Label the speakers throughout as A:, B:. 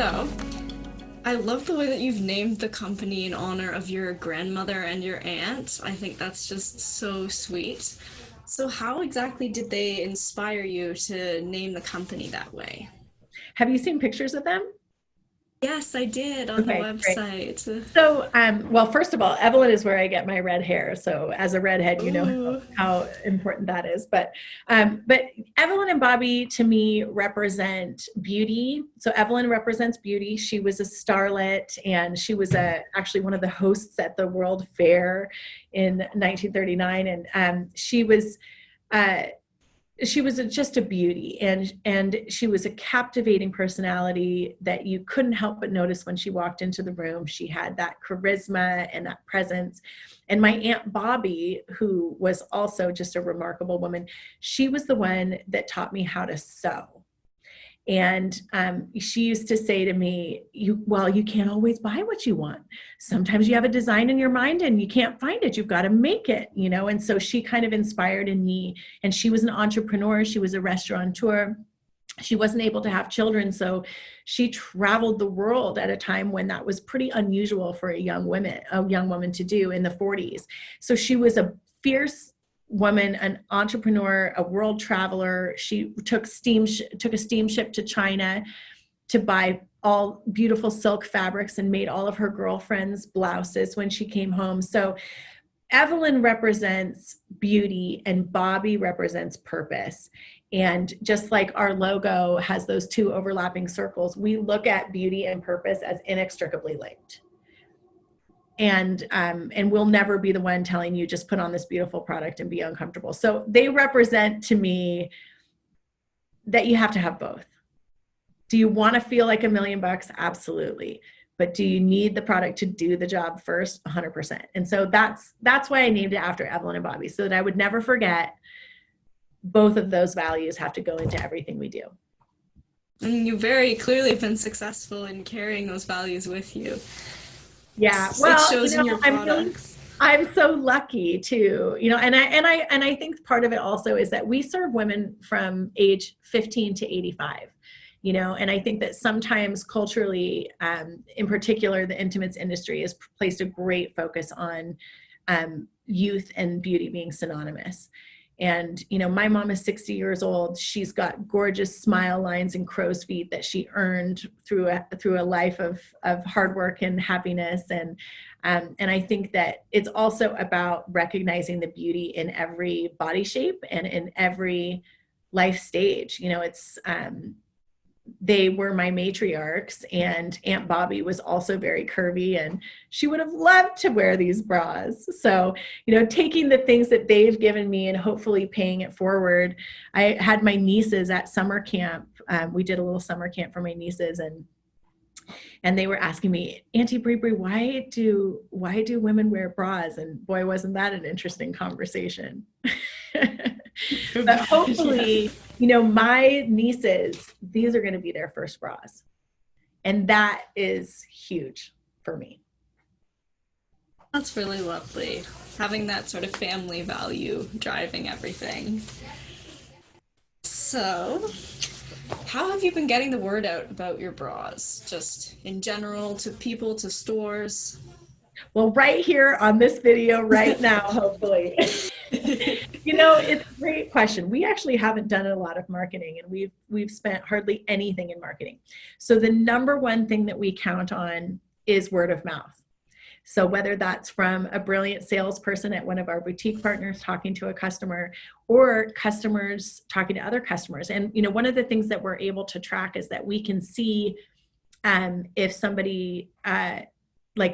A: So, I love the way that you've named the company in honor of your grandmother and your aunt. I think that's just so sweet. So, how exactly did they inspire you to name the company that way?
B: Have you seen pictures of them?
A: Yes, I did on the
B: Okay, great.
A: website.
B: So, well, first of all, Evelyn is where I get my red hair. So, as a redhead, you know
A: Ooh.
B: how important that is. But Evelyn and Bobbie to me represent beauty. So, Evelyn represents beauty. She was a starlet, and she was actually one of the hosts at the World Fair in 1939, and uh, she was just a beauty, and she was a captivating personality that you couldn't help but notice when she walked into the room. She had that charisma and that presence. And my Aunt Bobbie, who was also just a remarkable woman, she was the one that taught me how to sew. And she used to say to me, you can't always buy what you want. Sometimes you have a design in your mind and you can't find it. You've got to make it, you know? And so she kind of inspired in me. And she was an entrepreneur. She was a restaurateur. She wasn't able to have children. So she traveled the world at a time when that was pretty unusual for a young woman to do in the 40s. So she was a fierce woman, an entrepreneur, a world traveler. She took a steamship to China to buy all beautiful silk fabrics and made all of her girlfriends' blouses when she came home. So Evelyn represents beauty and Bobbie represents purpose. And just like our logo has those two overlapping circles, we look at beauty and purpose as inextricably linked. And we'll never be the one telling you just put on this beautiful product and be uncomfortable. So they represent to me that you have to have both. Do you want to feel like $1,000,000? Absolutely. But do you need the product to do the job first? 100%. And so that's why I named it after Evelyn and Bobbie, so that I would never forget both of those values have to go into everything we do.
A: And you very clearly have been successful in carrying those values with you.
B: Yeah,
A: It
B: well,
A: shows in your products.
B: I'm so lucky too, and I think part of it also is that we serve women from age 15 to 85, and I think that sometimes culturally, in particular, the intimates industry has placed a great focus on youth and beauty being synonymous. And, my mom is 60 years old. She's got gorgeous smile lines and crow's feet that she earned through a life of hard work and happiness. And I think that it's also about recognizing the beauty in every body shape and in every life stage. They were my matriarchs, and Aunt Bobbie was also very curvy, and she would have loved to wear these bras. So, taking the things that they've given me and hopefully paying it forward. I had my nieces at summer camp. We did a little summer camp for my nieces, and they were asking me, Auntie Bree, why do women wear bras? And boy, wasn't that an interesting conversation. But hopefully, my nieces, these are going to be their first bras. And that is huge for me.
A: That's really lovely. Having that sort of family value driving everything. So, how have you been getting the word out about your bras? Just in general, to people, to stores?
B: Well, right here on this video right now, hopefully. It's a great question. We actually haven't done a lot of marketing, and we've spent hardly anything in marketing. So the number one thing that we count on is word of mouth. So whether that's from a brilliant salesperson at one of our boutique partners talking to a customer, or customers talking to other customers. And, one of the things that we're able to track is that we can see if somebody,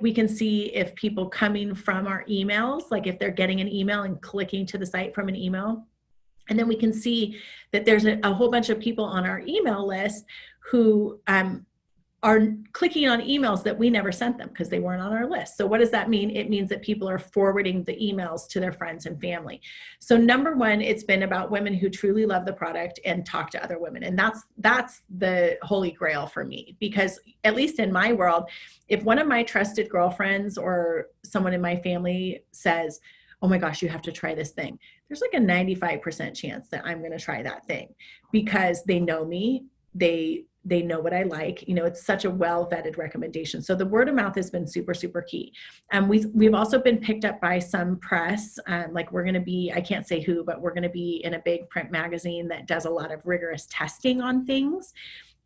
B: we can see if people coming from our emails, like if they're getting an email and clicking to the site from an email. And then we can see that there's a whole bunch of people on our email list who are clicking on emails that we never sent them because they weren't on our list. So what does that mean? It means that people are forwarding the emails to their friends and family. So number one, it's been about women who truly love the product and talk to other women. And that's the holy grail for me, because at least in my world, if one of my trusted girlfriends or someone in my family says, oh my gosh, you have to try this thing, there's like a 95% chance that I'm going to try that thing, because they know me. They they know what I like. You know, it's such a well vetted recommendation. So the word of mouth has been super, super key. We've also been picked up by some press. Like we're going to be, I can't say who, but we're going to be in a big print magazine that does a lot of rigorous testing on things.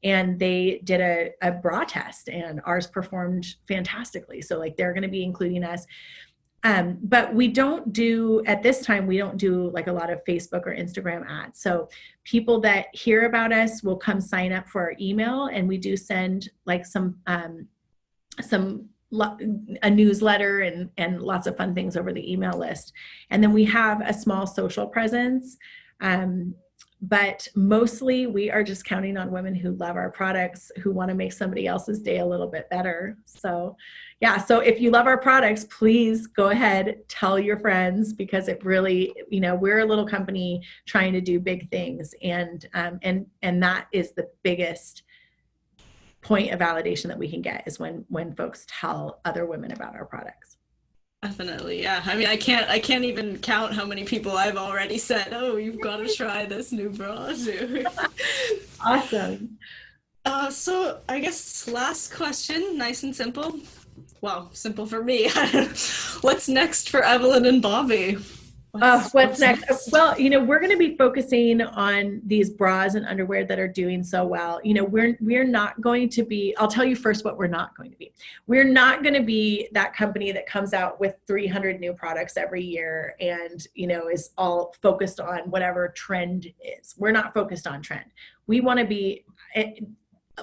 B: And they did a bra test, and ours performed fantastically. So like they're going to be including us. But we don't do, at this time, we don't do like a lot of Facebook or Instagram ads. So people that hear about us will come sign up for our email, and we do send like a newsletter and lots of fun things over the email list. And then we have a small social presence. But mostly we are just counting on women who love our products, who want to make somebody else's day a little bit better. So yeah, so if you love our products, please go ahead, tell your friends, because it really, you know, we're a little company trying to do big things. And that is the biggest point of validation that we can get, is when folks tell other women about our products.
A: Definitely, yeah. I mean, I can't even count how many people I've already said, "Oh, you've got to try this new bra too."
B: Awesome.
A: So I guess last question, nice and simple. Well, simple for me. What's next for Evelyn and Bobbie?
B: What's next? Well, you know, we're going to be focusing on these bras and underwear that are doing so well. You know, we're not going to be, I'll tell you first what we're not going to be. We're not going to be that company that comes out with 300 new products every year and, you know, is all focused on whatever trend is. We're not focused on trend. We want to be,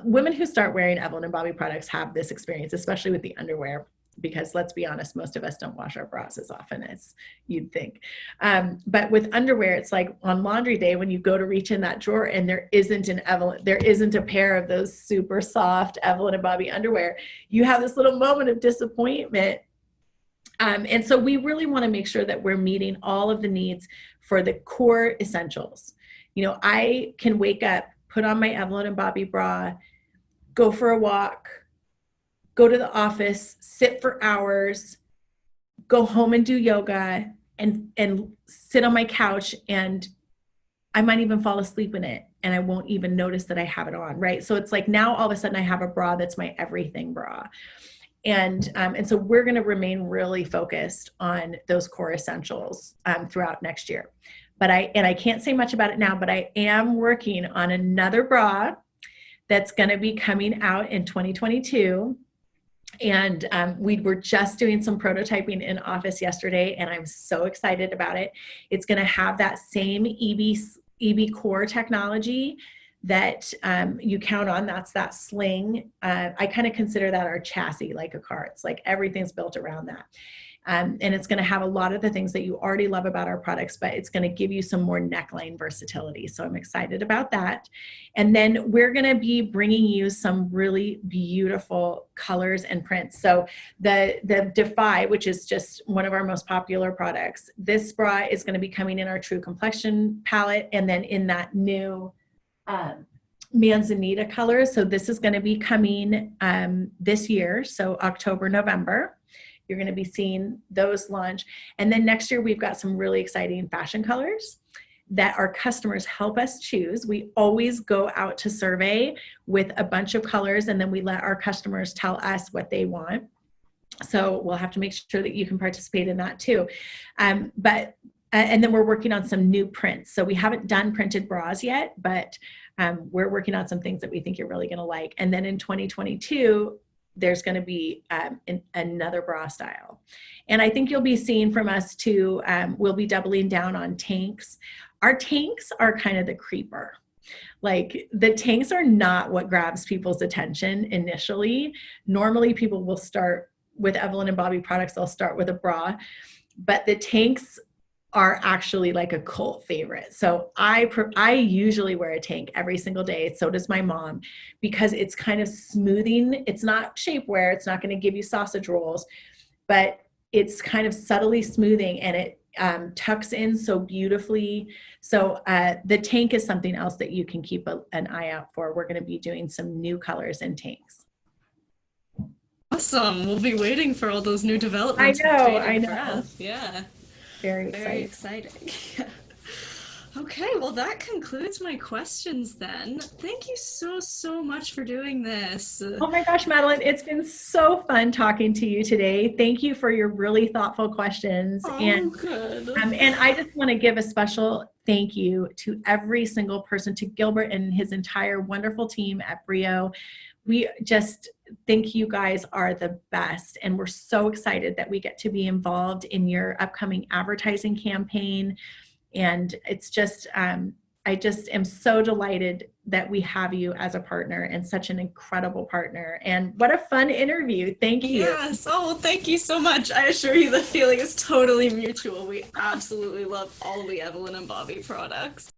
B: women who start wearing Evelyn and Bobbie products have this experience, especially with the underwear, because let's be honest, most of us don't wash our bras as often as you'd think. But with underwear, it's like on laundry day, when you go to reach in that drawer and there isn't a pair of those super soft Evelyn and Bobbie underwear, you have this little moment of disappointment. And so we really want to make sure that we're meeting all of the needs for the core essentials. You know, I can wake up, put on my Evelyn and Bobbie bra, go for a walk, go to the office, sit for hours, go home and do yoga, and sit on my couch, and I might even fall asleep in it, and I won't even notice that I have it on, right? So it's like now all of a sudden I have a bra that's my everything bra. And so we're going to remain really focused on those core essentials throughout next year. But I can't say much about it now, but I am working on another bra that's going to be coming out in 2022. And we were just doing some prototyping in office yesterday, and I'm so excited about it. It's going to have that same EB core technology that you count on. That's that sling. I kind of consider that our chassis, like a car. It's like everything's built around that. And it's going to have a lot of the things that you already love about our products, but it's going to give you some more neckline versatility. So I'm excited about that. And then we're going to be bringing you some really beautiful colors and prints. So the Defy, which is just one of our most popular products, this bra is going to be coming in our True Complexion palette, and then in that new Manzanita color. So this is going to be coming this year, so October, November. You're going to be seeing those launch. And then next year, we've got some really exciting fashion colors that our customers help us choose. We always go out to survey with a bunch of colors, and then we let our customers tell us what they want. So we'll have to make sure that you can participate in that too. And then we're working on some new prints. So we haven't done printed bras yet, but we're working on some things that we think you're really going to like. And then in 2022, there's going to be another bra style. And I think you'll be seeing from us too, we'll be doubling down on tanks. Our tanks are kind of the creeper. Like the tanks are not what grabs people's attention initially. Normally people will start with Evelyn and Bobbie products, they'll start with a bra, but the tanks are actually like a cult favorite. So I usually wear a tank every single day. So does my mom, because it's kind of smoothing. It's not shapewear. It's not going to give you sausage rolls, but it's kind of subtly smoothing, and it tucks in so beautifully. So the tank is something else that you can keep an eye out for. We're going to be doing some new colors in tanks.
A: Awesome. We'll be waiting for all those new developments.
B: I know.
A: Yeah.
B: Very
A: exciting. Okay, well, that concludes my questions then. Thank you so much for doing this.
B: Oh my gosh, Madeline, it's been so fun talking to you today. Thank you for your really thoughtful questions.
A: Oh, good.
B: And I just want to give a special thank you to every single person, to Gilbert and his entire wonderful team at Brio. We just think you guys are the best. And we're so excited that we get to be involved in your upcoming advertising campaign. And it's just, I just am so delighted that we have you as a partner, and such an incredible partner. And what a fun interview. Thank you.
A: Yes. Oh, well, thank you so much. I assure you the feeling is totally mutual. We absolutely love all the Evelyn and Bobbie products.